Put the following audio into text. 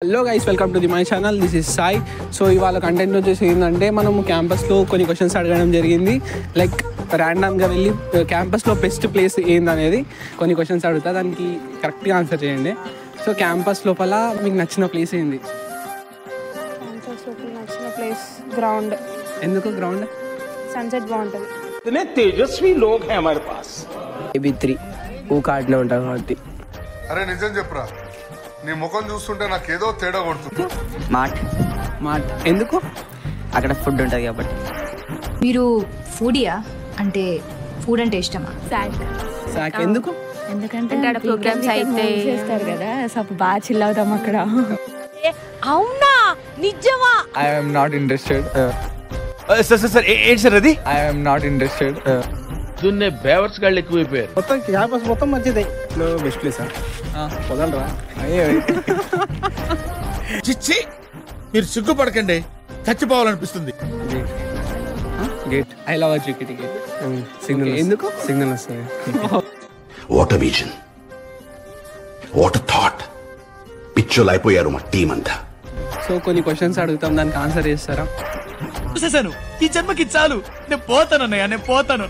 Hello guys, welcome to my channel. This is Sai. So ఇవాళ content వచ్చేసి ఏంటంటే మనము క్యాంపస్లో కొన్ని క్వశ్చన్స్ అడగడం జరిగింది. లైక్ ర్యాండమ్గా వెళ్ళి క్యాంపస్లో బెస్ట్ ప్లేస్ ఏందనేది కొన్ని క్వశ్చన్స్ అడుగుతా, దానికి కరెక్ట్గా ఆన్సర్ చేయండి. సో క్యాంపస్ లోపల మీకు నచ్చిన ప్లేస్ ఏంది? నచ్చిన ప్లేస్ గ్రౌండ్. ఎందుకు గ్రౌండ్? సన్సెట్ బాగుంటుంది. इतने तेजस्वी लोग हैं हमारे पास. AB3 ఊకాడనే ఉంటాం కాబట్టి. అరే నిజం చెప్పురా, నీ ముఖం చూస్తుంటే నాకేదో తేడా కొడుతుంది. మాట ఎందుకు? అక్కడ ఫుడ్ ఉంటుంది కాబట్టి. మీరు ఫుడియా? అంటే ఫుడ్ అంటే ఇష్టమా? సాక్ ఎందుకు? ఎందుకంటే అక్కడ ప్రోగ్రామ్స్ అయితే చేస్తారు కదా, సో బాగా చిల్ అవుతాం అక్కడ. అవునా, నిజమా? I am not interested. Sir ఏంటి సార్ అది? I am not interested. దున్నే బేవర్స్ గాళ్ళు ఎక్కువైపోయారు. మొత్తం క్యాంపస్ మొత్తం మంచిదే. బెస్ట్ ప్లేసా? పొగలరా? అయ్యే చిచ్చి, మీరు సిగ్గుపడకండి, చచ్చిపోవాలనిపిస్తుంది. గేట్. ఐ లవ్ జికిటి గేట్. సిగ్నల్ ఎందుకు? సిగ్నల్ వస్తుంది. What a vision, what a thought. పిచ్చోలు అయిపోయారు మా టీం అంతా. సో కొన్ని క్వశ్చన్స్ అడుగుతాం, దానికి ఆన్సర్ చేస్తారా? చూసేసాను, ఈ జన్మకి చాలు, నేను పోతాను అన్నయ్య, నేను పోతాను.